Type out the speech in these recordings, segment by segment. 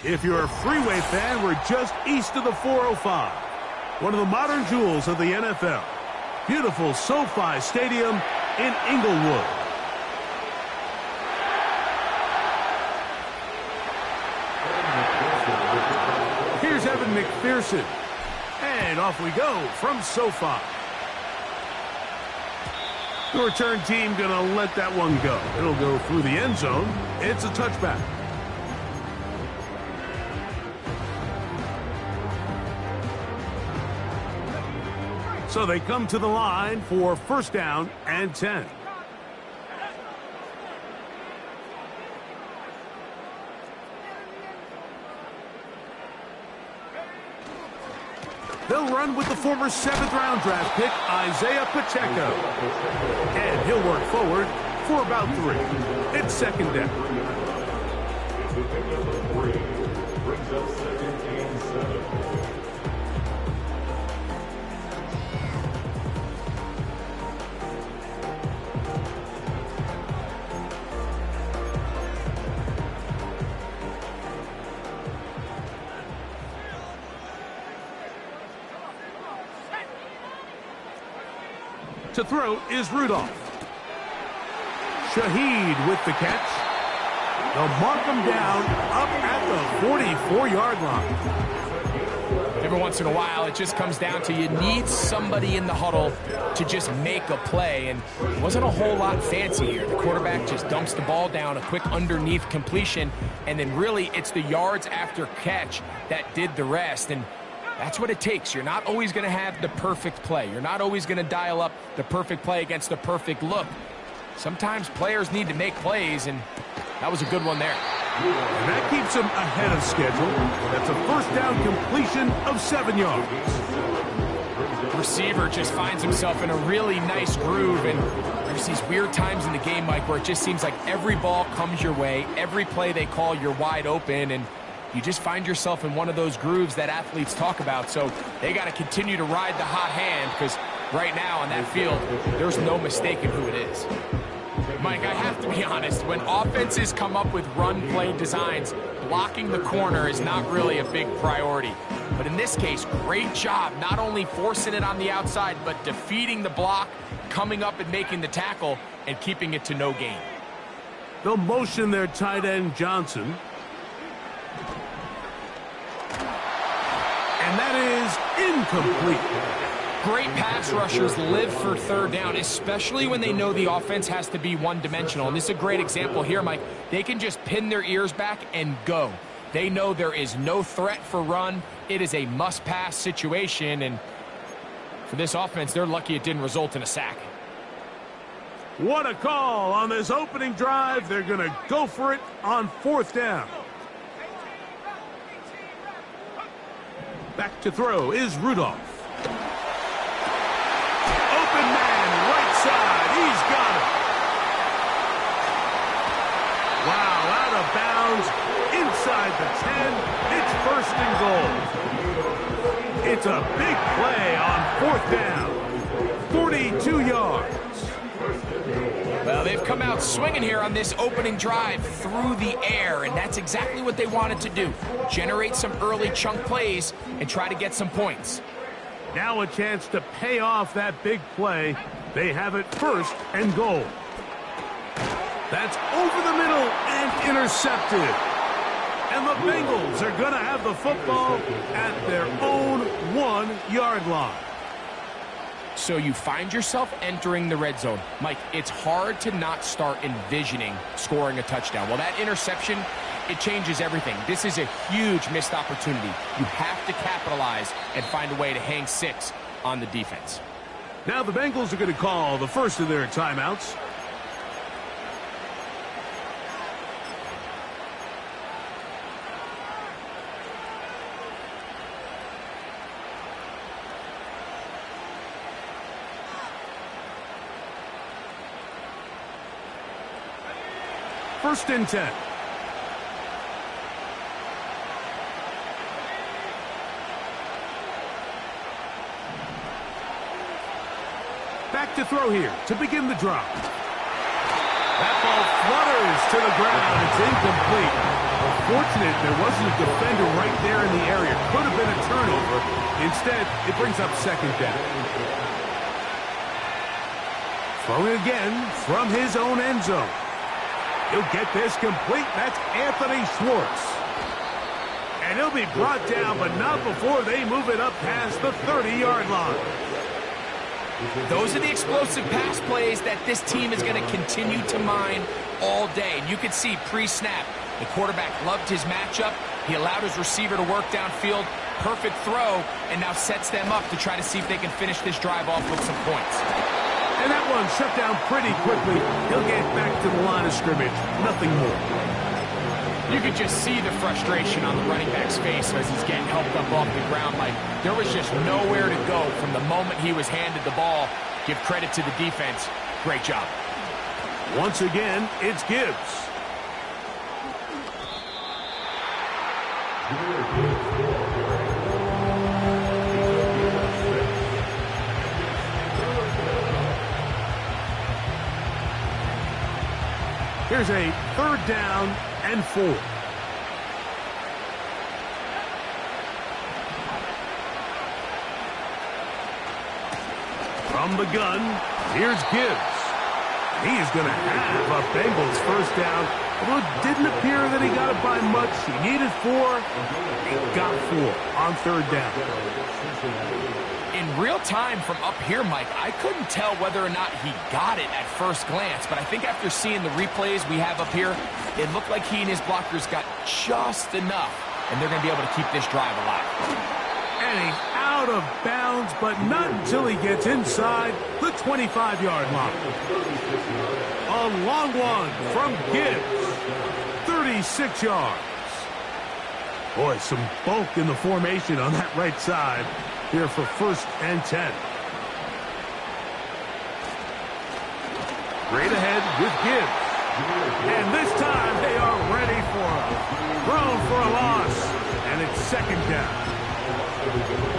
If you're a freeway fan, we're just east of the 405. One of the modern jewels of the NFL. Beautiful SoFi Stadium in Inglewood. Here's Evan McPherson. And off we go from SoFi. The return team going to let that one go. It'll go through the end zone. It's a touchback. So they come to the line for first down and 10. They'll run with the former 7th-round draft pick, Isaiah Pacheco. And he'll work forward for about 3. It's second down. Brings up 17-7. To throw is Rudolph. Shaheed with the catch. They'll mark him down up at the 44-yard line. Every once in a while, it just comes down to you need somebody in the huddle to just make a play, and it wasn't a whole lot fancy here. The quarterback just dumps the ball down, a quick underneath completion, and then really it's the yards after catch that did the rest. And that's what it takes. You're not always going to have the perfect play. You're not always going to dial up the perfect play against the perfect look. Sometimes players need to make plays, and that was a good one there. And that keeps him ahead of schedule. That's a first down completion of 7 yards. The receiver just finds himself in a really nice groove, and there's these weird times in the game, Mike, where it just seems like every ball comes your way, every play they call, you're wide open, and you just find yourself in one of those grooves that athletes talk about. So they got to continue to ride the hot hand, because right now on that field, there's no mistaking who it is. Mike, I have to be honest, when offenses come up with run play designs, blocking the corner is not really a big priority. But in this case, great job not only forcing it on the outside, but defeating the block, coming up and making the tackle, and keeping it to no gain. They'll motion their tight end Johnson. And that is incomplete. Great pass rushers live for third down, especially when they know the offense has to be one-dimensional. And this is a great example here, Mike. They can just pin their ears back and go. They know there is no threat for run. It is a must-pass situation. And for this offense, they're lucky it didn't result in a sack. What a call on this opening drive. They're going to go for it on fourth down. Back to throw is Rudolph. Open man, right side. He's got it. Wow, out of bounds, inside the 10. It's first and goal. It's a big play on fourth down. 42 yards. Well, they've come out swinging here on this opening drive through the air, and that's exactly what they wanted to do. Generate some early chunk plays and try to get some points. Now a chance to pay off that big play. They have it first and goal. That's over the middle and intercepted. And the Bengals are going to have the football at their own 1-yard line. So you find yourself entering the red zone. Mike, it's hard to not start envisioning scoring a touchdown. Well, that interception, it changes everything. This is a huge missed opportunity. You have to capitalize and find a way to hang 6 on the defense. Now the Bengals are going to call the first of their timeouts. First and 10. Back to throw here to begin the drive. That ball flutters to the ground. It's incomplete. unfortunate there wasn't a defender right there in the area. Could have been a turnover. Instead, it brings up second down. Throwing again from his own end zone. He'll get this complete. That's Anthony Schwartz. And he'll be brought down, but not before they move it up past the 30-yard line. Those are the explosive pass plays that this team is going to continue to mine all day. And you can see pre-snap, the quarterback loved his matchup. He allowed his receiver to work downfield. Perfect throw, and now sets them up to try to see if they can finish this drive off with some points. And that one shut down pretty quickly. He'll get back to the line of scrimmage. Nothing more. You could just see the frustration on the running back's face as he's getting helped up off the ground. Like, there was just nowhere to go from the moment he was handed the ball. Give credit to the defense. Great job. Once again, it's Gibbs. Here's a 3rd down and 4. From the gun, here's Gibbs. He is going to have a Bengals first down. Although it didn't appear that he got it by much. He needed 4. He got 4 on 3rd down. In real time from up here, Mike, I couldn't tell whether or not he got it at first glance, but I think after seeing the replays we have up here, it looked like he and his blockers got just enough, and they're going to be able to keep this drive alive. And he's out of bounds, but not until he gets inside the 25-yard line. A long one from Gibbs, 36 yards. Boy, some bulk in the formation on that right side here for 1st and 10. Straight ahead with Gibbs. And this time they are ready for him. Thrown for a loss, and it's 2nd down.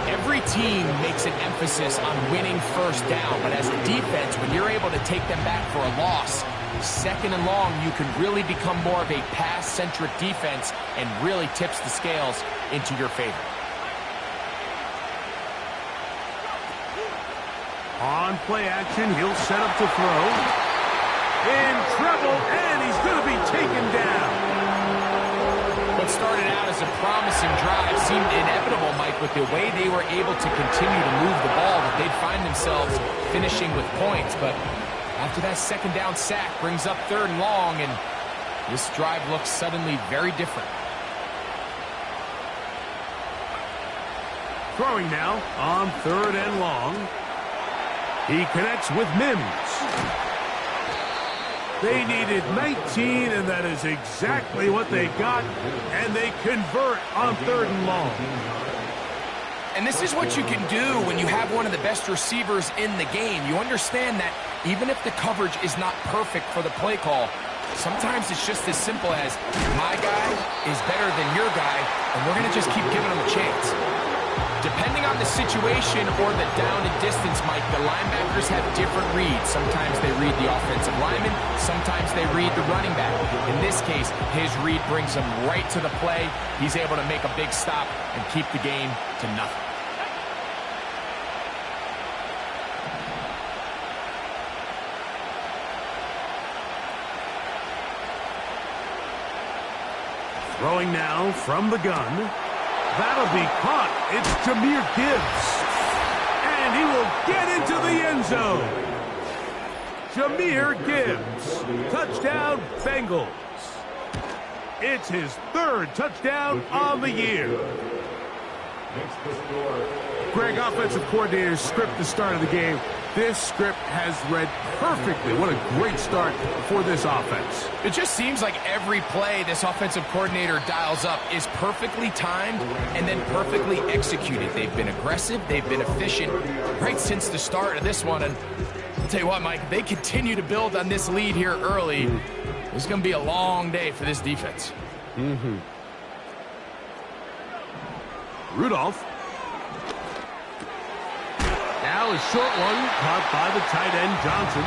Every team makes an emphasis on winning first down, but as a defense, when you're able to take them back for a loss, 2nd and long, you can really become more of a pass-centric defense and really tips the scales into your favor. On play action, he'll set up to throw. In trouble, and he's going to be taken down. What started out as a promising drive seemed inevitable, Mike, with the way they were able to continue to move the ball, that they'd find themselves finishing with points. But after that 2nd down sack brings up 3rd and long, and this drive looks suddenly very different. Throwing now on 3rd and long. He connects with Mims. They needed 19, and that is exactly what they got, and they convert on 3rd and long. And this is what you can do when you have one of the best receivers in the game. You understand that even if the coverage is not perfect for the play call, sometimes it's just as simple as, my guy is better than your guy, and we're going to just keep giving him a chance. Depending on the situation or the down and distance, Mike, the linebackers have different reads. Sometimes they read the offensive lineman. Sometimes they read the running back. In this case, his read brings him right to the play. He's able to make a big stop and keep the game to nothing. Throwing now from the gun. That'll be caught. It's Jahmyr Gibbs. And he will get into the end zone. Jahmyr Gibbs. Touchdown, Bengals. It's his 3rd touchdown on the year. Greg, offensive coordinator's script the start of the game. This script has read perfectly. What a great start for this offense. It just seems like every play this offensive coordinator dials up is perfectly timed and then perfectly executed. They've been aggressive. They've been efficient right since the start of this one. And I'll tell you what, Mike, they continue to build on this lead here early. It's going to be a long day for this defense. Rudolph. Now a short one caught by the tight end Johnson.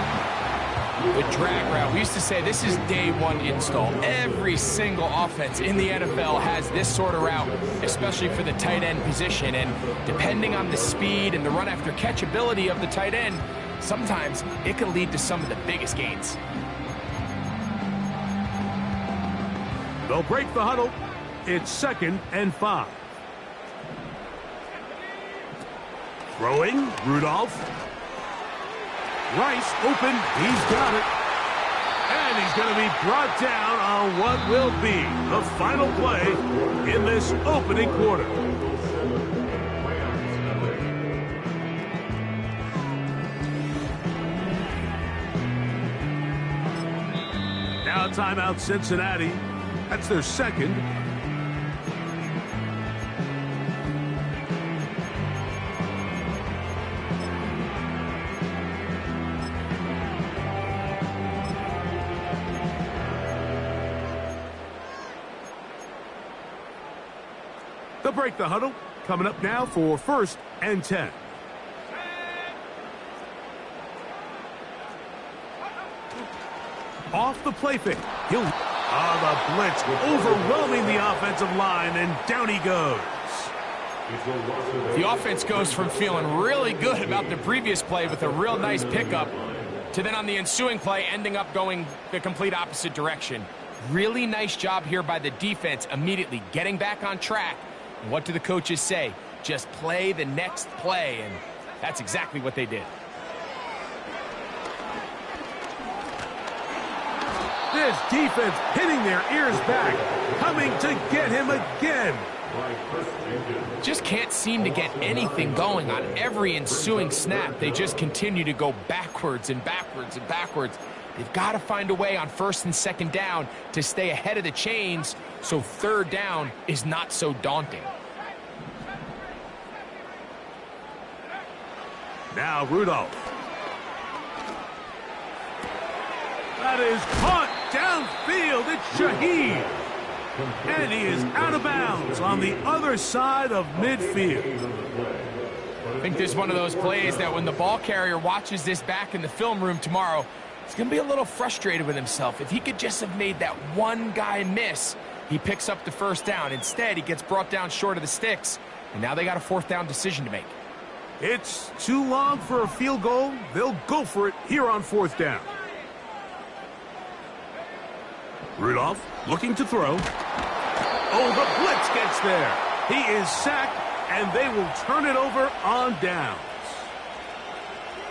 The drag route. We used to say this is day one install. Every single offense in the NFL has this sort of route, especially for the tight end position. And depending on the speed and the run after catch ability of the tight end, sometimes it can lead to some of the biggest gains. They'll break the huddle. It's 2nd and 5. Throwing, Rudolph. Rice open, he's got it. And he's going to be brought down on what will be the final play in this opening quarter. Now timeout Cincinnati. That's their 2nd. They'll break the huddle. Coming up now for 1st and 10. Off the play fake. He'll... the blitz overwhelming the offensive line, and down he goes. The offense goes from feeling really good about the previous play with a real nice pickup to then on the ensuing play ending up going the complete opposite direction. Really nice job here by the defense immediately getting back on track. And what do the coaches say? Just play the next play, and that's exactly what they did. This defense hitting their ears back, coming to get him again. Just can't seem to get anything going on every ensuing snap. They just continue to go backwards and backwards and backwards. They've got to find a way on 1st and 2nd down to stay ahead of the chains so 3rd down is not so daunting. Now Rudolph. That is caught downfield. It's Shaheed. And he is out of bounds on the other side of midfield. I think this is one of those plays that when the ball carrier watches this back in the film room tomorrow, he's going to be a little frustrated with himself. If he could just have made that one guy miss, he picks up the 1st down. Instead, he gets brought down short of the sticks, and now they got a 4th down decision to make. It's too long for a field goal. They'll go for it here on 4th down. Rudolph looking to throw. Oh, the blitz gets there. He is sacked, and they will turn it over on downs.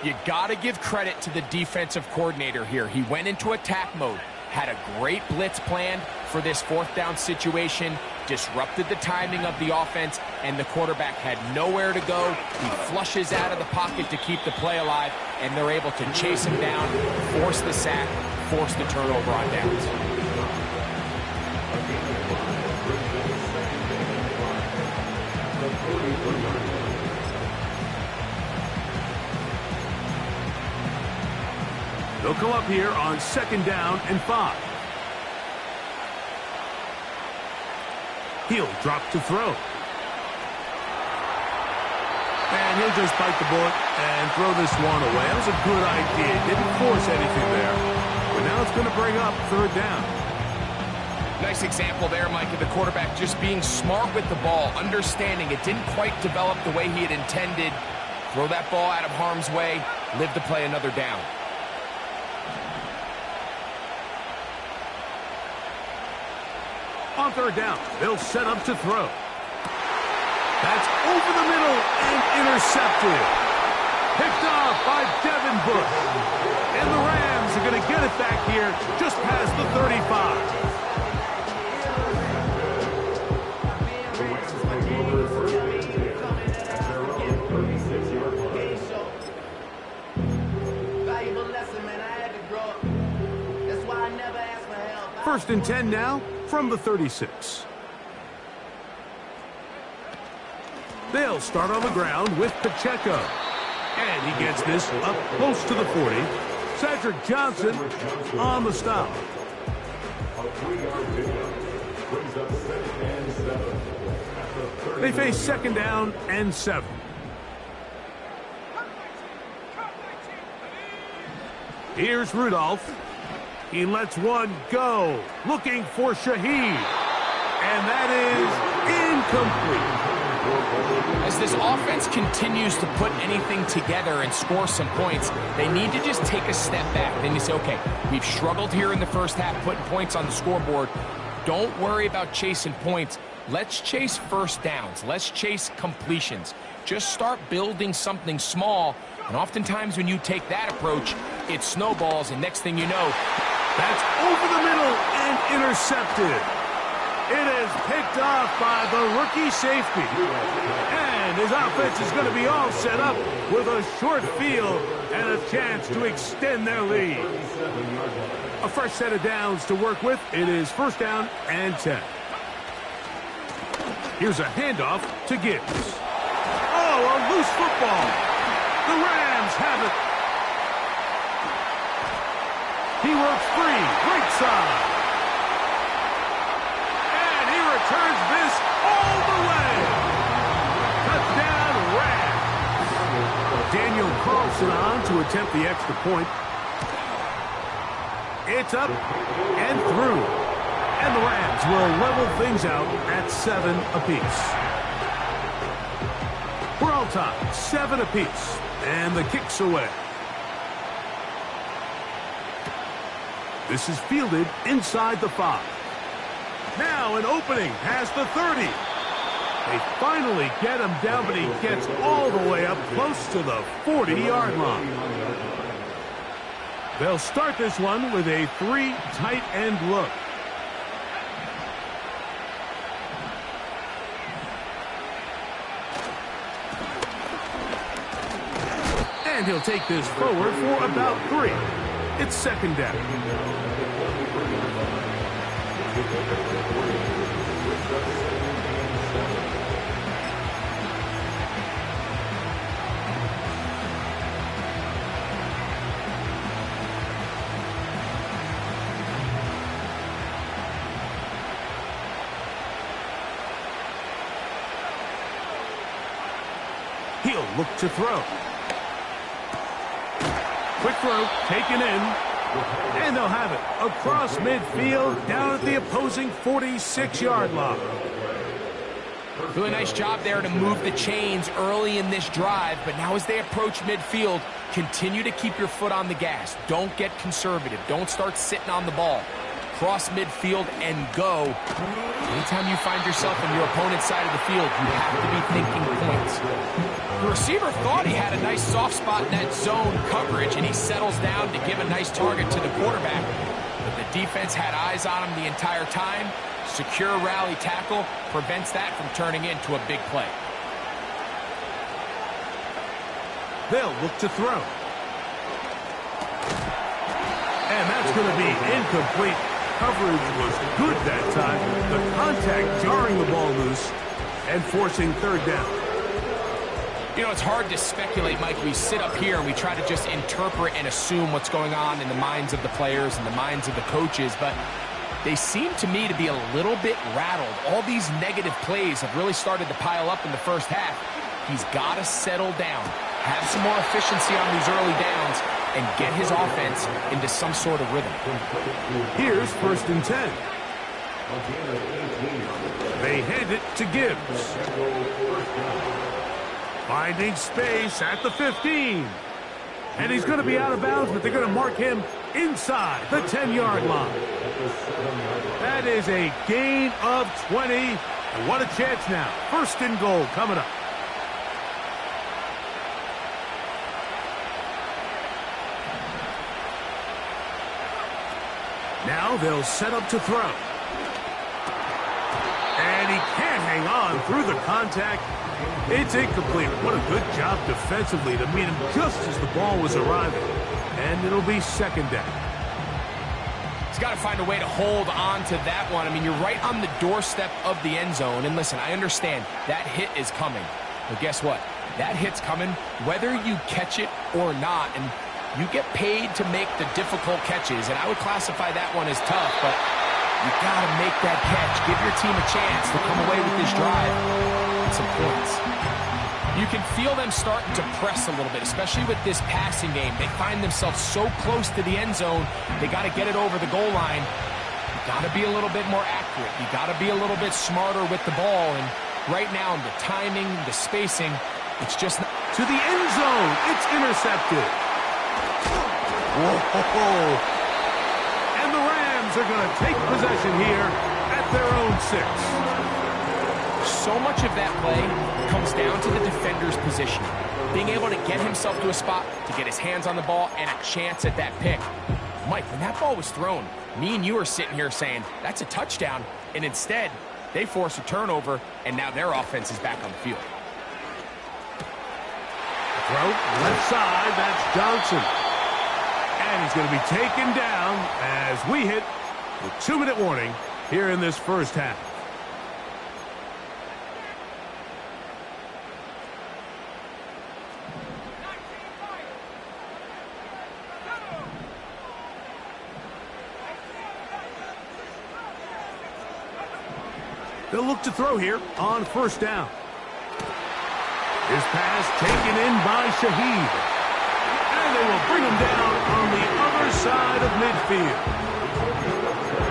You got to give credit to the defensive coordinator here. He went into attack mode, had a great blitz plan for this 4th down situation, disrupted the timing of the offense, and the quarterback had nowhere to go. He flushes out of the pocket to keep the play alive, and they're able to chase him down, force the sack, force the turnover on downs. They'll come up here on 2nd down and 5. He'll drop to throw. And he'll just bite the bullet and throw this one away. That was a good idea. Didn't force anything there. But now it's going to bring up 3rd down. Nice example there, Mike, of the quarterback just being smart with the ball, understanding it didn't quite develop the way he had intended. Throw that ball out of harm's way, live to play another down. On 3rd down, they'll set up to throw. That's over the middle and intercepted. Picked off by Devin Bush. And the Rams are going to get it back here just past the 35. First and 10 now from the 36. They'll start on the ground with Pacheco. And he gets this up close to the 40. Cedric Johnson on the stop. They face 2nd down and 7. Here's Rudolph. He lets one go, looking for Shaheed. And that is incomplete. As this offense continues to put anything together and score some points, they need to just take a step back. Then you say, okay, we've struggled here in the first half, putting points on the scoreboard. Don't worry about chasing points. Let's chase first downs. Let's chase completions. Just start building something small. And oftentimes when you take that approach, it snowballs, and next thing you know, that's over the middle and intercepted. It is picked off by the rookie safety. And his offense is going to be all set up with a short field and a chance to extend their lead. A fresh set of downs to work with. It is first down and 10. Here's a handoff to Gibbs. Oh, a loose football. The Rams have it. He works free, right side. And he returns this all the way. Touchdown, Rams. Daniel Carlson on to attempt the extra point. It's up and through. And the Rams will level things out at 7 apiece. We're all tied, 7 apiece. And the kick's away. This is fielded inside the 5. Now an opening past the 30. They finally get him down, but he gets all the way up close to the 40-yard line. They'll start this one with a 3 tight end look. And he'll take this forward for about 3. It's second down. He'll look to throw. Quick throw, taken in, and they'll have it across midfield down at the opposing 46-yard line. Really nice job there to move the chains early in this drive, but now as they approach midfield, continue to keep your foot on the gas. Don't get conservative. Don't start sitting on the ball. Cross midfield and go. Anytime you find yourself on your opponent's side of the field, you have to be thinking points. The receiver thought he had a nice soft spot in that zone coverage, and he settles down to give a nice target to the quarterback. But the defense had eyes on him the entire time. Secure rally tackle prevents that from turning into a big play. They'll look to throw. And that's going to be incomplete. Coverage was good that time. The contact jarring the ball loose and forcing third down. You know, it's hard to speculate, Mike. We sit up here and we try to just interpret and assume what's going on in the minds of the players and the minds of the coaches, but they seem to me to be a little bit rattled. All these negative plays have really started to pile up in the first half. He's got to settle down, have some more efficiency on these early downs, and get his offense into some sort of rhythm. Here's first and 10. They hand it to Gibbs. Finding space at the 15. And he's going to be out of bounds, but they're going to mark him inside the 10-yard line. That is a gain of 20. And what a chance now. First and goal coming up. Now they'll set up to throw. And he can't hang on through the contact. It's incomplete. What a good job defensively to meet him just as the ball was arriving. And it'll be second down. He's got to find a way to hold on to that one. I mean, you're right on the doorstep of the end zone. And listen, I understand that hit is coming. But guess what? That hit's coming whether you catch it or not. And you get paid to make the difficult catches. And I would classify that one as tough. But you got to make that catch. Give your team a chance to come away with this drive and some points. You can feel them starting to press a little bit, especially with this passing game. They find themselves so close to the end zone, they got to get it over the goal line. You got to be a little bit more accurate. You got to be a little bit smarter with the ball. And right now, the timing, the spacing, it's just not. To the end zone, it's intercepted. Whoa. And the Rams are going to take possession here at their own 6. So much of that play comes down to the defender's position. Being able to get himself to a spot, to get his hands on the ball, and a chance at that pick. Mike, when that ball was thrown, me and you are sitting here saying, that's a touchdown. And instead, they force a turnover, and now their offense is back on the field. Throw, left side, that's Johnson. And he's going to be taken down as we hit the 2-minute warning here in this first half. They'll look to throw here on first down. His pass taken in by Shaheed. And they will bring him down on the other side of midfield.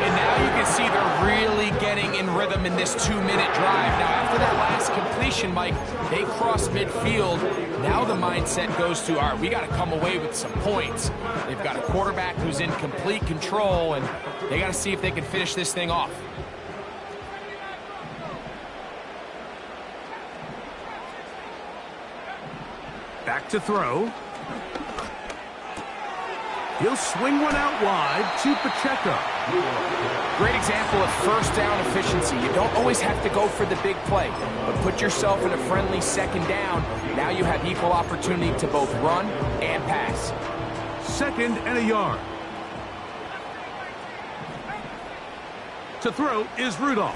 And now you can see they're really getting in rhythm in this 2-minute drive. Now, after that last completion, Mike, they cross midfield. Now the mindset goes to, all right, we got to come away with some points. They've got a quarterback who's in complete control, and they got to see if they can finish this thing off. Back to throw. He'll swing one out wide to Pacheco. Great example of first down efficiency. You don't always have to go for the big play, but put yourself in a friendly second down. Now you have equal opportunity to both run and pass. 2nd and a yard. To throw is Rudolph.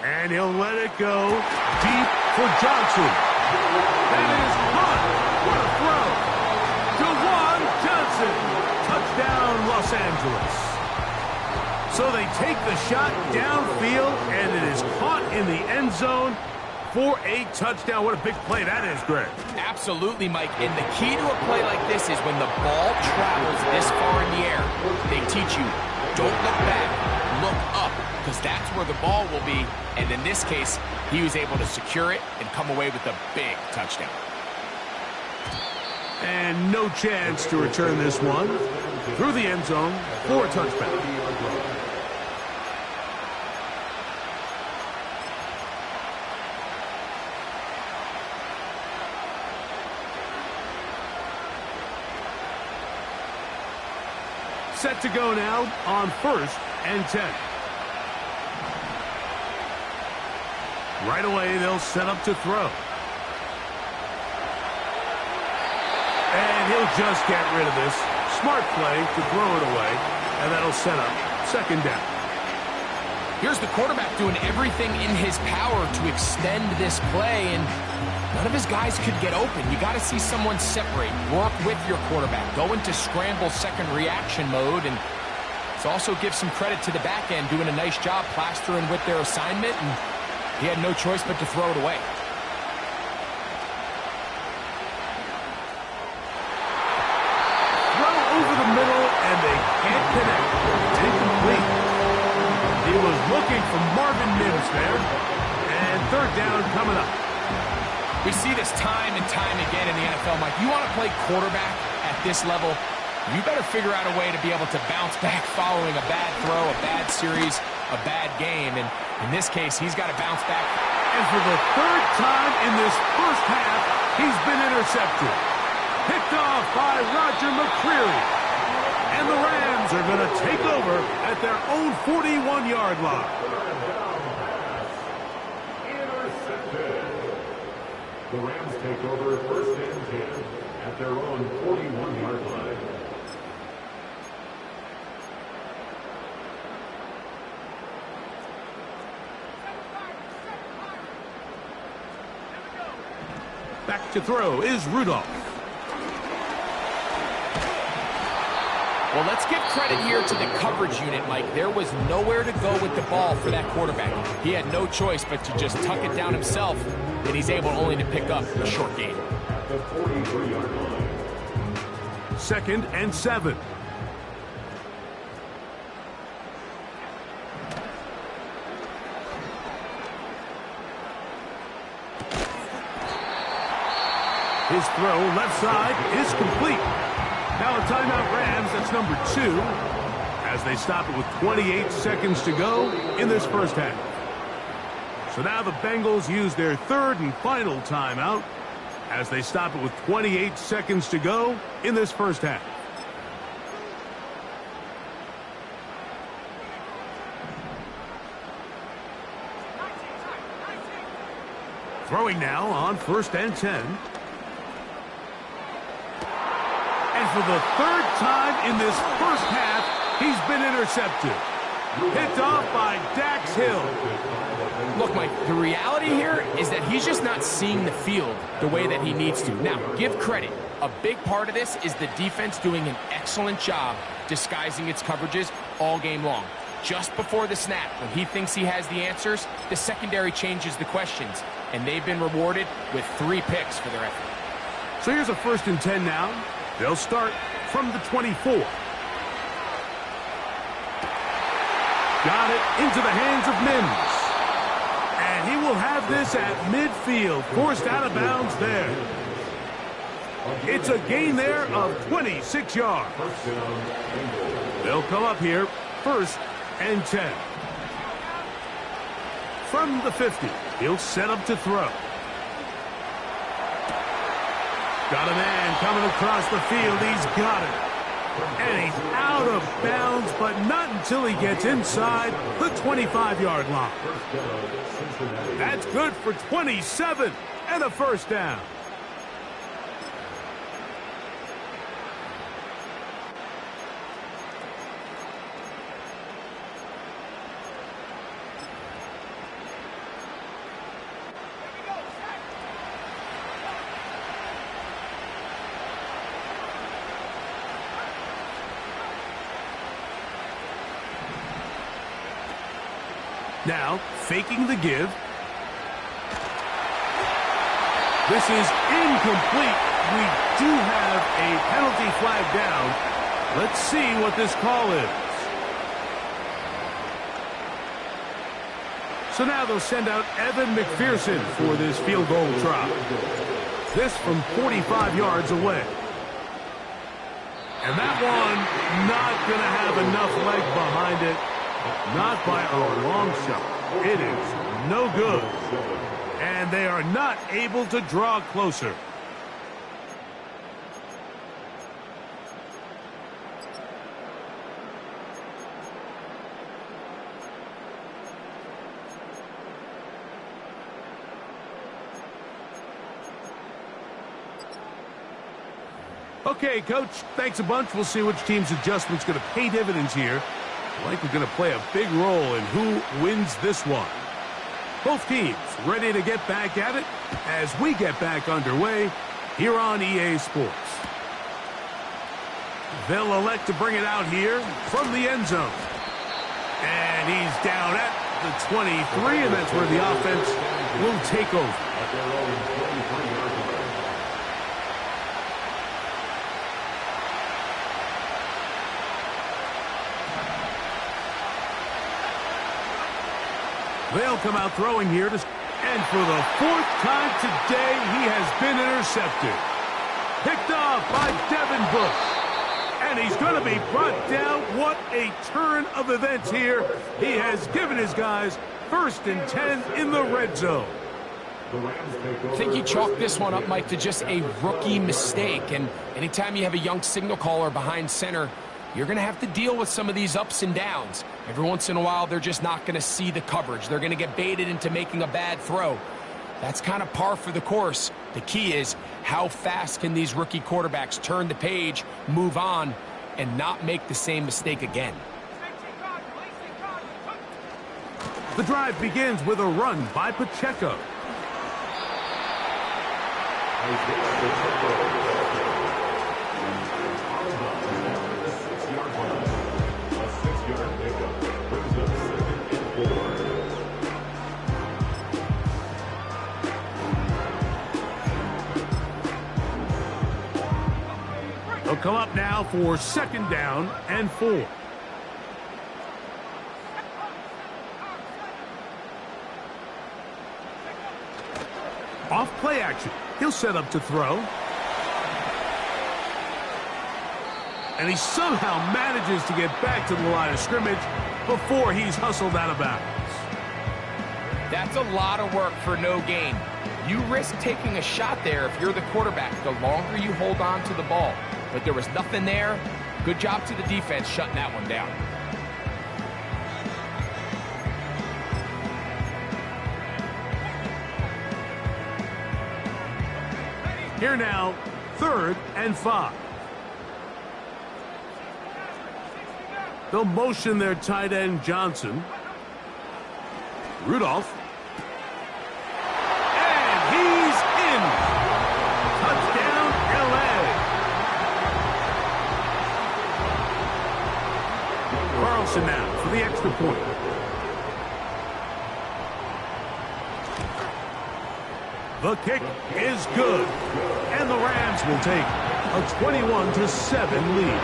And he'll let it go deep for Johnson. That is hot. What a throw. DeJuan Johnson. Touchdown, Los Angeles. So they take the shot downfield, and it is caught in the end zone for a touchdown. What a big play that is, Greg. Absolutely, Mike. And the key to a play like this is when the ball travels this far in the air, they teach you, don't look back, look up, because that's where the ball will be. And in this case, he was able to secure it and come away with a big touchdown. And no chance to return this one through the end zone for a touchback. Set to go now on 1st and 10. Right away, they'll set up to throw. And he'll just get rid of this. Smart play to throw it away, and that'll set up 2nd down. Here's the quarterback doing everything in his power to extend this play, and none of his guys could get open. You got to see someone separate, work with your quarterback, go into scramble second reaction mode, and it's also give some credit to the back end doing a nice job plastering with their assignment, and he had no choice but to throw it away. Throw over the middle, and they can't connect. It's incomplete. He was looking for Marvin Mims there, and 3rd down coming up. We see this time and time again in the NFL, Mike. You want to play quarterback at this level, you better figure out a way to be able to bounce back following a bad throw, a bad series, a bad game. And in this case, he's got to bounce back. And for the 3rd time in this first half, he's been intercepted. Picked off by Roger McCreary. And the Rams are going to take over at their own 41-yard line. The Rams take over 1st and 10 at their own 41-yard line. Back to throw is Rudolph. Well, let's give credit here to the coverage unit, Mike. There was nowhere to go with the ball for that quarterback. He had no choice but to just tuck it down himself, and he's able only to pick up a short gain. The 43-yard line. 2nd and 7. His throw left side is complete. Now a timeout Rams, that's number 2, as they stop it with 28 seconds to go in this first half. So now the Bengals use their 3rd and final timeout as they stop it with 28 seconds to go in this first half. Throwing now on 1st and 10. And for the 3rd time in this first half, he's been intercepted. Picked off by Dax Hill. Look, Mike, the reality here is that he's just not seeing the field the way that he needs to. Now, give credit. A big part of this is the defense doing an excellent job disguising its coverages all game long. Just before the snap, when he thinks he has the answers, the secondary changes the questions, and they've been rewarded with 3 picks for their effort. So here's a 1st and 10 now. They'll start from the 24. Got it into the hands of Mims. And he will have this at midfield, forced out of bounds there. It's a gain there of 26 yards. They'll come up here, 1st and 10. From the 50, he'll set up to throw. Got a man coming across the field. He's got it. And he's out of bounds, but not until he gets inside the 25-yard line. That's good for 27 and a 1st down. Now, faking the give. This is incomplete. We do have a penalty flag down. Let's see what this call is. So now they'll send out Evan McPherson for this field goal try. This from 45 yards away. And that one not going to have enough leg behind it. Not by a long shot. It is no good. And they are not able to draw closer. Okay, Coach, thanks a bunch. We'll see which team's adjustment's going to pay dividends here. Likely going to play a big role in who wins this one. Both teams ready to get back at it as we get back underway here on EA Sports. They'll elect to bring it out here from the end zone. And he's down at the 23, and that's where the offense will take over. They'll come out throwing here. And for the 4th time today, he has been intercepted. Picked off by Devin Bush. And he's going to be brought down. What a turn of events here. He has given his guys 1st and 10 in the red zone. I think you chalk this one up, Mike, to just a rookie mistake. And anytime you have a young signal caller behind center, you're going to have to deal with some of these ups and downs. Every once in a while, they're just not going to see the coverage. They're going to get baited into making a bad throw. That's kind of par for the course. The key is how fast can these rookie quarterbacks turn the page, move on, and not make the same mistake again. The drive begins with a run by Pacheco. come up now for 2nd down and 4. Off play action. He'll set up to throw. And he somehow manages to get back to the line of scrimmage before he's hustled out of bounds. That's a lot of work for no gain. You risk taking a shot there if you're the quarterback the longer you hold on to the ball. But there was nothing there. Good job to the defense shutting that one down. Here now, 3rd and 5. They'll motion their tight end Johnson. Rudolph. And he's in. Touchdown, LA. Carlson now for the extra point. The kick is good. And the Rams will take a 21-7 lead.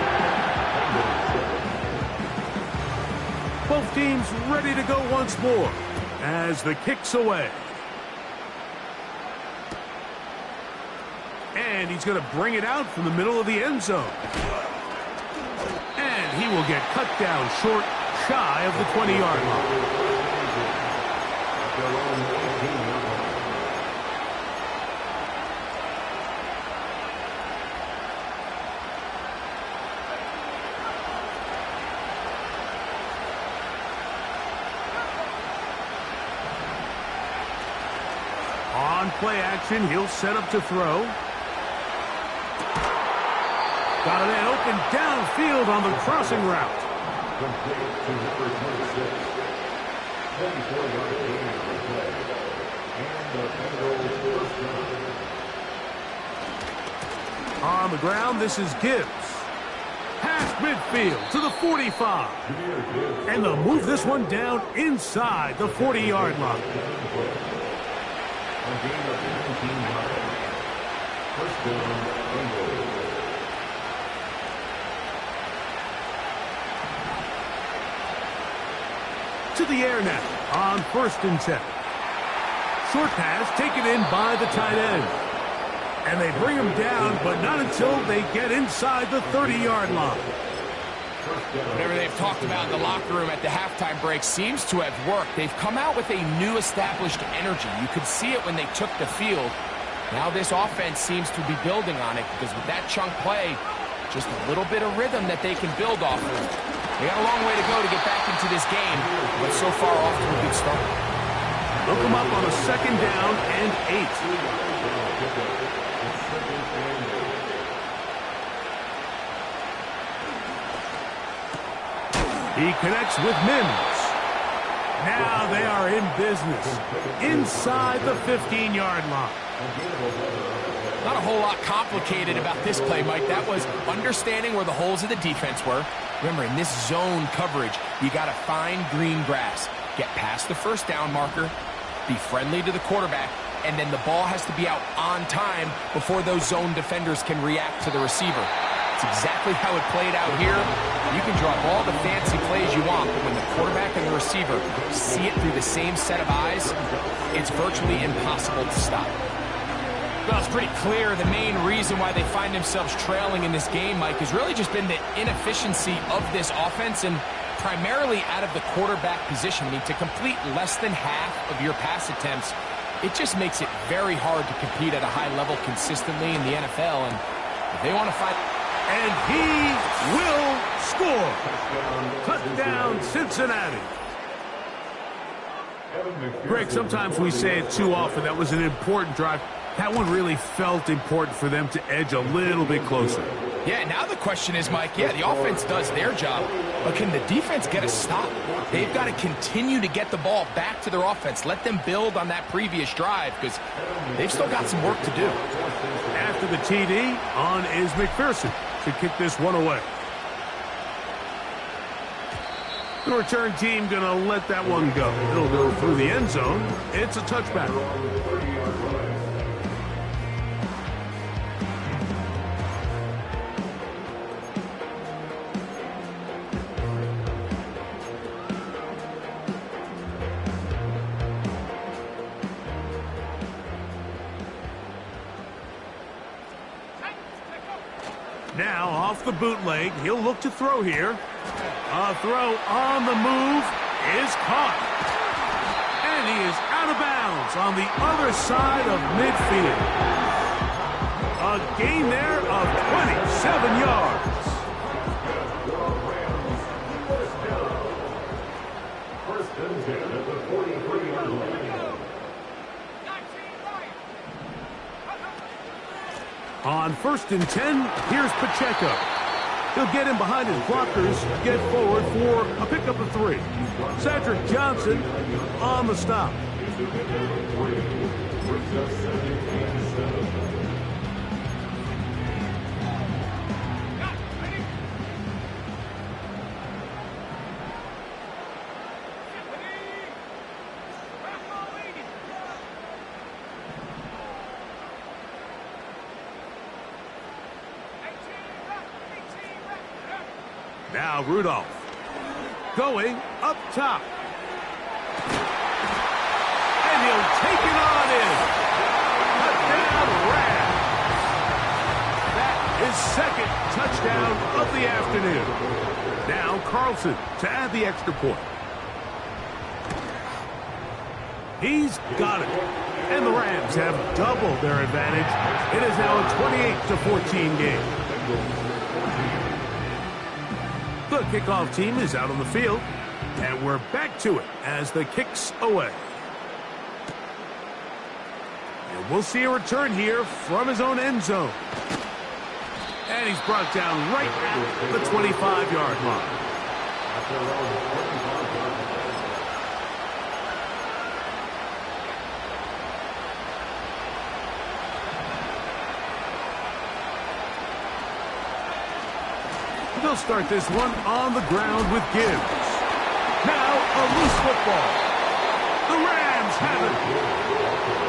Both teams ready to go once more as the kick's away. And he's going to bring it out from the middle of the end zone. And he will get cut down short, shy of the 20-yard line. On play action, he'll set up to throw. Got a man open downfield on the crossing route. On the ground, this is Gibbs. Past midfield to the 45. And they'll move this one down inside the 40-yard line. To the air now on 1st and 10. Short pass taken in by the tight end. And they bring him down, but not until they get inside the 30-yard line. Whatever they've talked about in the locker room at the halftime break seems to have worked. They've come out with a new established energy. You could see it when they took the field. Now this offense seems to be building on it because with that chunk play, just a little bit of rhythm that they can build off of. They got a long way to go to get back into this game, but so far off to a good start. Look them up on a 2nd down and 8. He connects with Mims. Now they are in business inside the 15-yard line. Not a whole lot complicated about this play, Mike. That was understanding where the holes of the defense were. Remember, in this zone coverage, you got to find green grass. Get past the 1st down marker, be friendly to the quarterback, and then the ball has to be out on time before those zone defenders can react to the receiver. It's exactly how it played out here. You can draw all the fancy plays you want, but when the quarterback and the receiver see it through the same set of eyes, it's virtually impossible to stop. Well, it's pretty clear the main reason why they find themselves trailing in this game, Mike, has really just been the inefficiency of this offense and primarily out of the quarterback position. I mean, to complete less than half of your pass attempts, it just makes it very hard to compete at a high level consistently in the NFL. And if they want to find... And he will score. Touchdown, Cincinnati. Greg, sometimes we say it too often. That was an important drive. That one really felt important for them to edge a little bit closer. Yeah, now the question is, Mike, yeah, the offense does their job, but can the defense get a stop? They've got to continue to get the ball back to their offense. Let them build on that previous drive because they've still got some work to do. After the TD, on is McPherson to kick this one away. The return team going to let that one go. It'll go through the end zone. It's a touchback. Now off the bootleg, he'll look to throw here. A throw on the move is caught. And he is out of bounds on the other side of midfield. A gain there of 27 yards. First and 10 at the 43-yard line. On 1st and 10, here's Pacheco. He'll get in behind his blockers, get forward for a pickup of 3. Cedric Johnson on the stop. Now Rudolph going up top. And he'll take it on in. Touchdown Rams. That is second touchdown of the afternoon. Now Carlson to add the extra point. He's got it. And the Rams have doubled their advantage. It is now a 28-14 game. The kickoff team is out on the field, and we're back to it as the kick's away. And we'll see a return here from his own end zone. And he's brought down right at the 25-yard line. They'll start this one on the ground with Gibbs. Now a loose football. The Rams have it.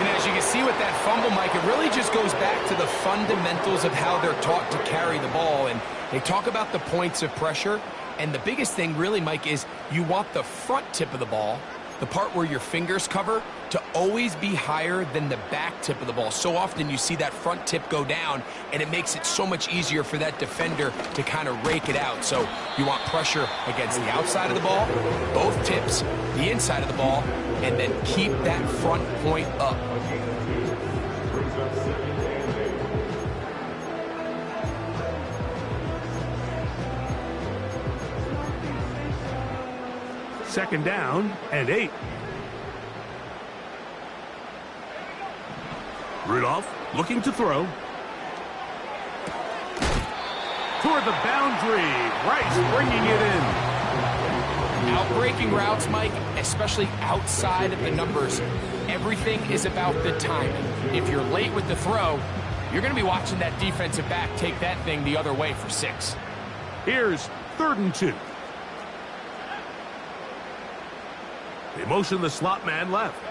And as you can see with that fumble, Mike, it really just goes back to the fundamentals of how they're taught to carry the ball. And they talk about the points of pressure. And the biggest thing really, Mike, is you want the front tip of the ball, the part where your fingers cover, to always be higher than the back tip of the ball. So often you see that front tip go down, and it makes it so much easier for that defender to kind of rake it out. So you want pressure against the outside of the ball, both tips, the inside of the ball, and then keep that front point up. Second down and 8. Rudolph looking to throw. Toward the boundary. Rice bringing it in. Outbreaking routes, Mike, especially outside of the numbers, everything is about the timing. If you're late with the throw, you're going to be watching that defensive back take that thing the other way for 6. Here's 3rd and 2. They motion the slot man left.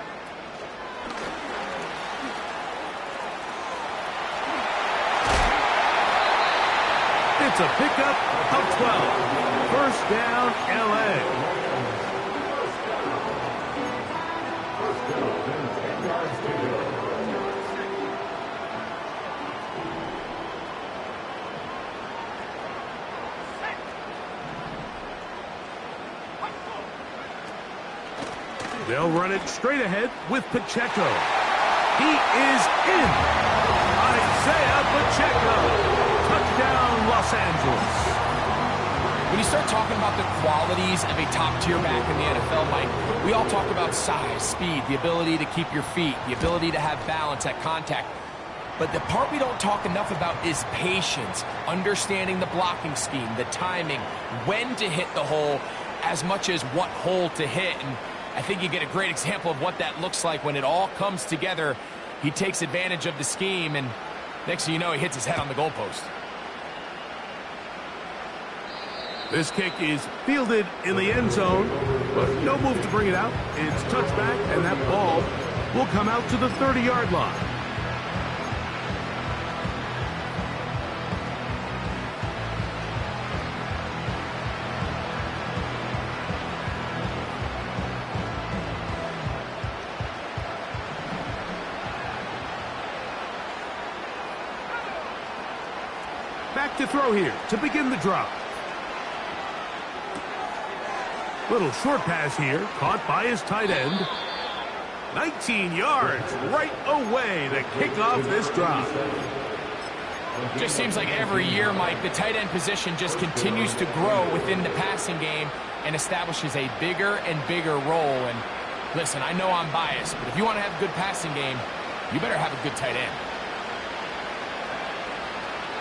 It's a pickup of 12. First down, L.A. They'll run it straight ahead with Pacheco. He is in. Isaiah Pacheco. Touchdown, Los Angeles. When you start talking about the qualities of a top-tier back in the NFL, Mike, we all talk about size, speed, the ability to keep your feet, the ability to have balance at contact. But the part we don't talk enough about is patience, understanding the blocking scheme, the timing, when to hit the hole, as much as what hole to hit. And I think you get a great example of what that looks like when it all comes together. He takes advantage of the scheme, and next thing you know, he hits his head on the goalpost. This kick is fielded in the end zone, but no move to bring it out. It's touchback, and that ball will come out to the 30-yard line. Back to throw here to begin the drive. Little short pass here, caught by his tight end. 19 yards right away to kick off this drive. Just seems like every year, Mike, the tight end position just continues to grow within the passing game and establishes a bigger and bigger role. And listen, I know I'm biased, but if you want to have a good passing game, you better have a good tight end.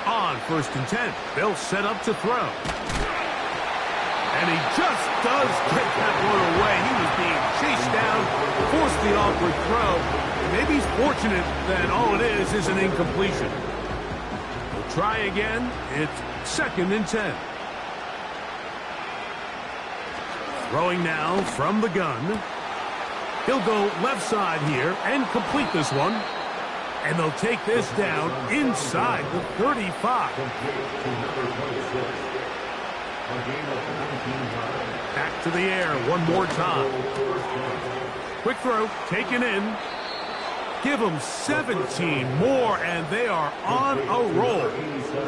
On 1st and 10, they'll set up to throw. And he just does get that one away. He was being chased down, forced the awkward throw. Maybe he's fortunate that all it is an incompletion. We'll try again. It's 2nd and 10. Throwing now from the gun. He'll go left side here and complete this one. And they'll take this down inside the 35. Back to the air one more time. Quick throw, taken in. Give them 17 more, and they are on a roll.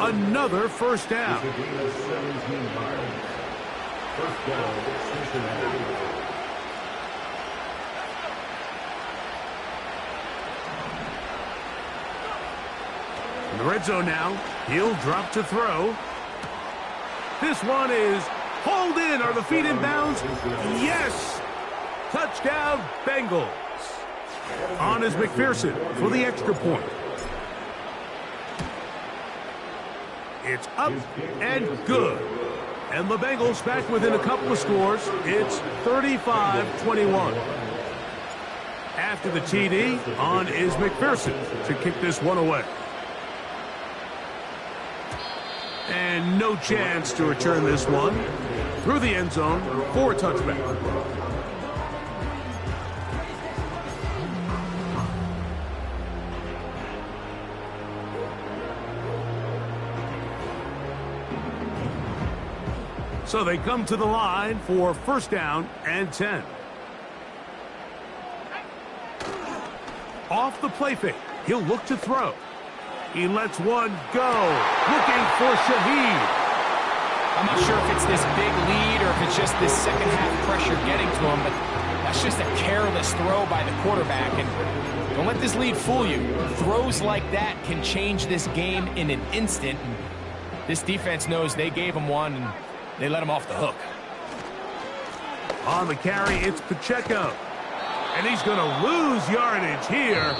Another first down. In the red zone now, he'll drop to throw. This one is hauled in. Are the feet in bounds? Yes! Touchdown, Bengals. On is McPherson for the extra point. It's up and good. And the Bengals back within a couple of scores. It's 35-21. After the TD, on is McPherson to kick this one away. And no chance to return this one through the end zone for a touchback. So they come to the line for 1st down and 10. Off the play fake, he'll look to throw. He lets one go, looking for Shaheed. I'm not sure if it's this big lead or if it's just this second half pressure getting to him, but that's just a careless throw by the quarterback. And don't let this lead fool you. Throws like that can change this game in an instant. And this defense knows they gave him one, and they let him off the hook. On the carry, it's Pacheco. And he's going to lose yardage here.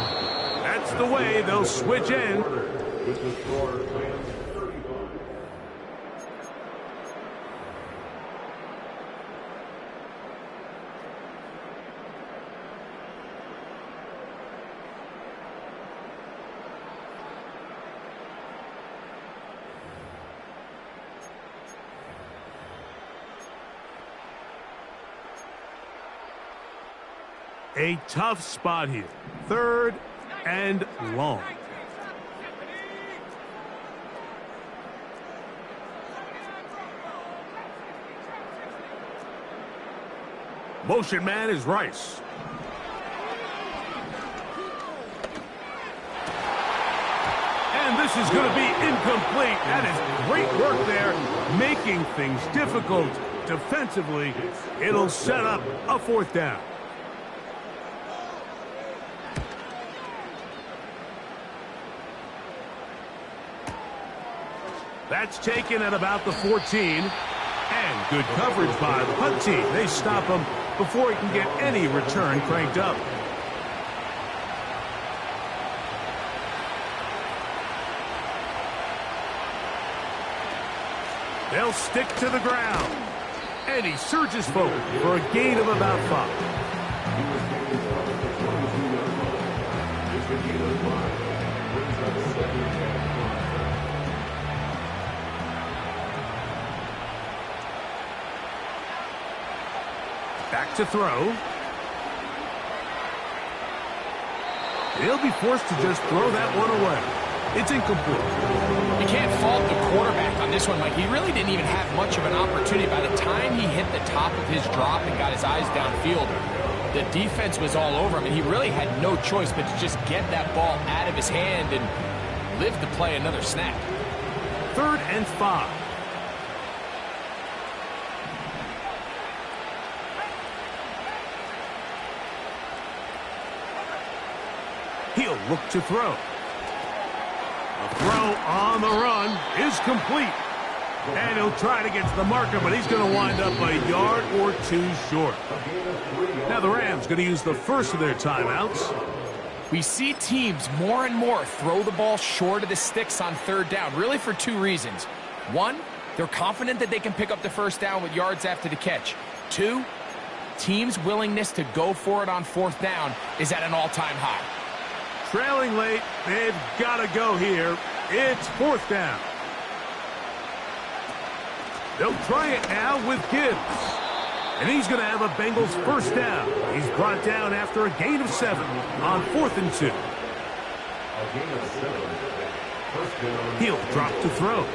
That's the way they'll switch in. A tough spot here. 3rd and long. Motion man is Rice. And this is going to be incomplete. That is great work there, making things difficult defensively. It'll set up a 4th down. That's taken at about the 14. And good coverage by the punt team. They stop him before he can get any return cranked up. They'll stick to the ground. And he surges forward for a gain of about 5. Back to throw. He'll be forced to just throw that one away. It's incomplete. You can't fault the quarterback on this one, Mike. He really didn't even have much of an opportunity. By the time he hit the top of his drop and got his eyes downfield, the defense was all over him, and he really had no choice but to just get that ball out of his hand and live to play another snap. 3rd and 5. He'll look to throw. A throw on the run is complete. And he'll try to get to the marker, but he's going to wind up a yard or 2 short. Now the Rams going to use the first of their timeouts. We see teams more and more throw the ball short of the sticks on 3rd down, really for 2 reasons. 1, they're confident that they can pick up the 1st down with yards after the catch. 2, teams' willingness to go for it on 4th down is at an all-time high. Trailing late, they've got to go here. It's 4th down. They'll try it now with Gibbs. And he's going to have a Bengals 1st down. He's brought down after a gain of 7 on 4th and 2. He'll drop to throw.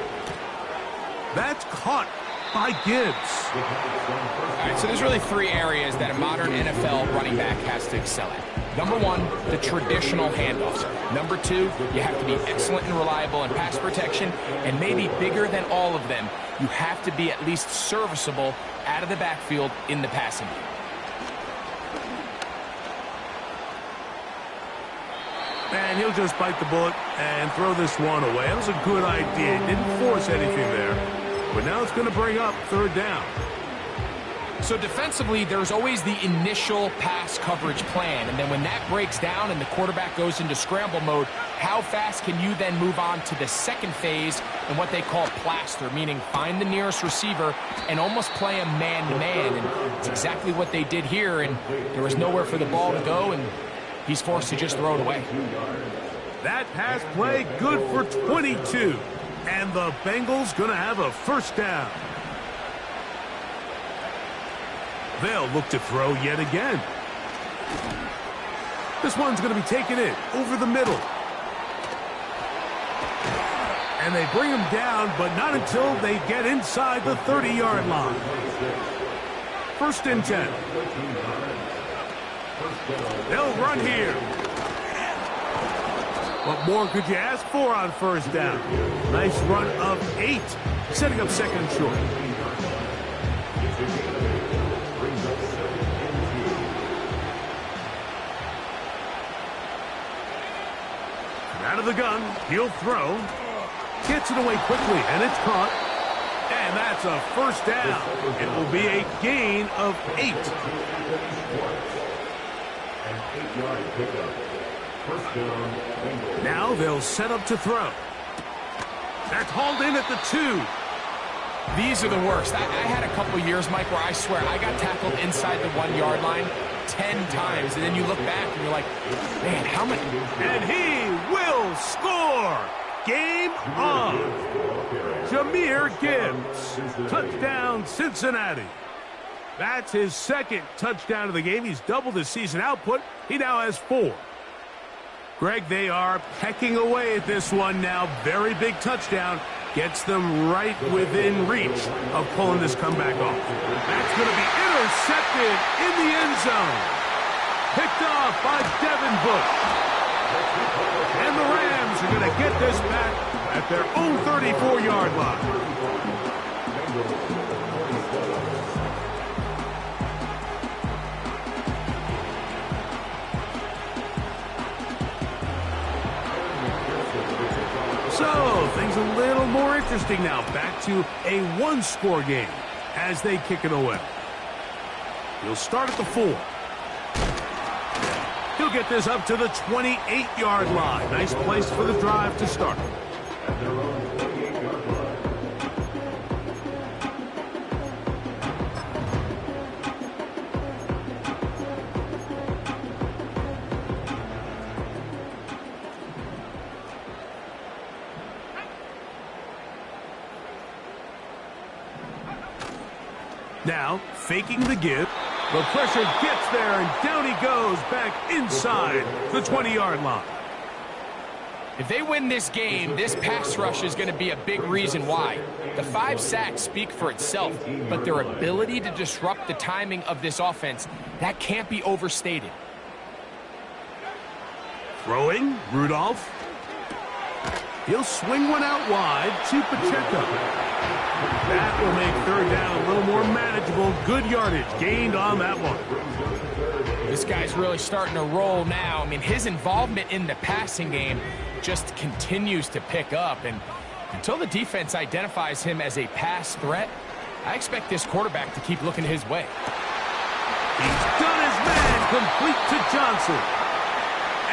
That's caught by Gibbs. All right, so there's really 3 areas that a modern NFL running back has to excel at. Number 1, the traditional handoffs. Number 2, you have to be excellent and reliable in pass protection. And maybe bigger than all of them, you have to be at least serviceable out of the backfield in the passing game. And he'll just bite the bullet and throw this one away. That was a good idea. He didn't force anything there. But now it's going to bring up 3rd down. So defensively, there's always the initial pass coverage plan. And then when that breaks down and the quarterback goes into scramble mode, how fast can you then move on to the second phase and what they call plaster, meaning find the nearest receiver and almost play him man-to-man. And it's exactly what they did here, and there was nowhere for the ball to go, and he's forced to just throw it away. That pass play good for 22. And the Bengals going to have a 1st down. They'll look to throw yet again. This one's going to be taken in over the middle. And they bring him down, but not until they get inside the 30-yard line. 1st and 10. They'll run here. What more could you ask for on 1st down? Nice run of 8, setting up 2nd and short. Out of the gun, he'll throw. Gets it away quickly, and it's caught. And that's a 1st down. It will be a gain of 8. Now they'll set up to throw. That's hauled in at the 2. These are the worst. I had a couple years, Mike, where I swear I got tackled inside the 1-yard line 10 times. And then you look back and you're like, man, how many? And he will score. Game on. Jahmyr Gibbs. Touchdown, Cincinnati. That's his 2nd touchdown of the game. He's doubled his season output. He now has 4. Greg, they are pecking away at this one now. Very big touchdown. Gets them right within reach of pulling this comeback off. That's going to be intercepted in the end zone. Picked off by Devin Bush. And the Rams are going to get this back at their own 34-yard line. So, things a little more interesting now. Back to a 1-score game as they kick it away. He'll start at the 4. He'll get this up to the 28-yard line. Nice place for the drive to start. Now, faking the give. The pressure gets there, and down he goes back inside the 20-yard line. If they win this game, this pass rush is going to be a big reason why. The 5 sacks speak for itself, but their ability to disrupt the timing of this offense, that can't be overstated. Throwing, Rudolph. He'll swing one out wide to Pacheco. That will make third down a little more manageable. Good yardage gained on that one. This guy's really starting to roll now. I mean, his involvement in the passing game just continues to pick up. And until the defense identifies him as a pass threat, I expect this quarterback to keep looking his way. He's done his man, complete to Johnson.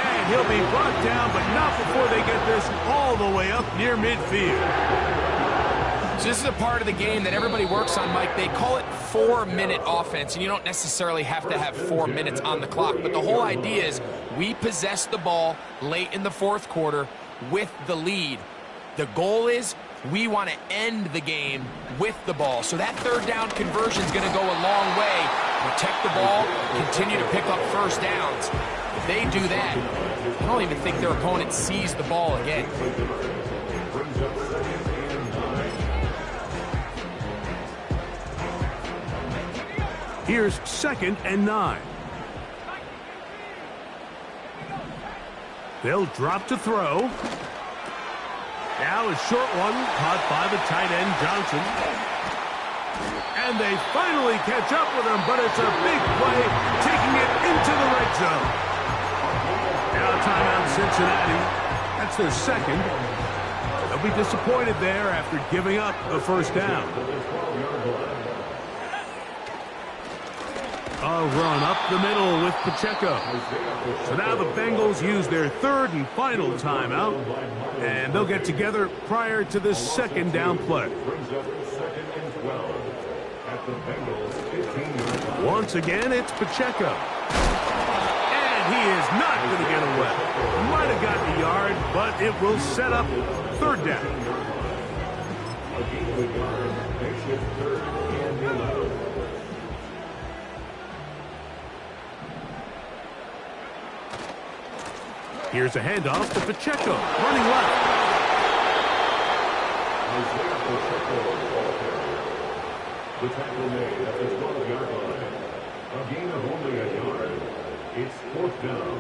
And he'll be brought down, but not before they get this all the way up near midfield. So this is a part of the game that everybody works on, Mike. They call it 4-minute offense, and you don't necessarily have to have 4 minutes on the clock. But the whole idea is we possess the ball late in the fourth quarter with the lead. The goal is we want to end the game with the ball. So that third down conversion is going to go a long way. Protect the ball, continue to pick up first downs. If they do that, I don't even think their opponent sees the ball again. Here's 2nd and 9. They'll drop to throw. Now a short one caught by the tight end Johnson. And they finally catch up with him, but it's a big play, taking it into the red zone. Now timeout Cincinnati. That's their second. They'll be disappointed there after giving up a first down. A run up the middle with Pacheco. So now the Bengals use their third and final timeout, and they'll get together prior to the second down play. Once again, it's Pacheco. And he is not going to get away. Might have gotten a yard, but it will set up third down. Here's a handoff to Pacheco, running left. The tackle made at the 12-yard line. A gain of only a yard. It's fourth down.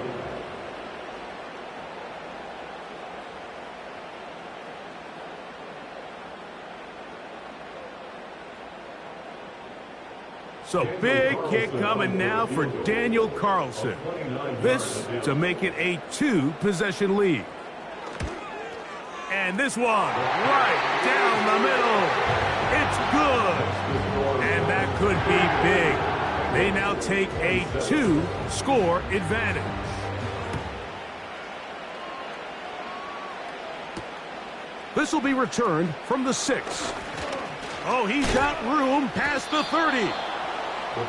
So big kick coming now for Daniel Carlson. This to make it a 2-possession lead. And this one right down the middle. It's good. And that could be big. They now take a 2-score advantage. This will be returned from the 6. Oh, he's got room past the 30.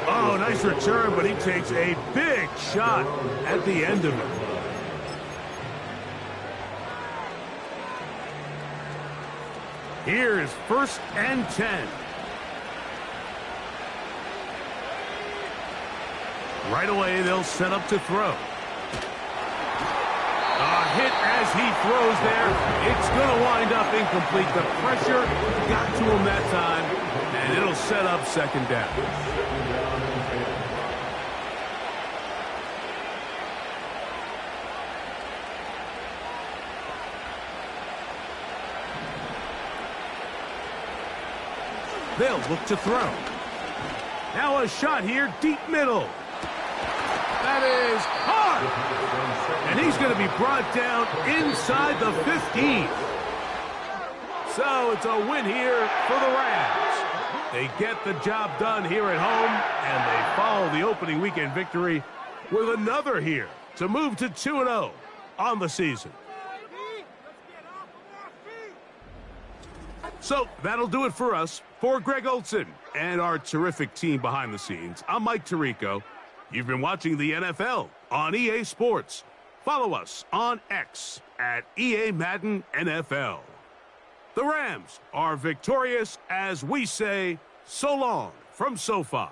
Oh, nice return, but he takes a big shot at the end of it. Here is 1st and 10. Right away, they'll set up to throw. A hit as he throws there. It's going to wind up incomplete. The pressure got to him that time, and it'll set up second down. They'll look to throw. Now a shot here, deep middle. That is hard. And he's going to be brought down inside the 15. So it's a win here for the Rams. They get the job done here at home, and they follow the opening weekend victory with another here to move to 2-0 on the season. So that'll do it for us. For Greg Olson and our terrific team behind the scenes, I'm Mike Tirico. You've been watching the NFL on EA Sports. Follow us on X at EA Madden NFL. The Rams are victorious as we say so long from SoFi.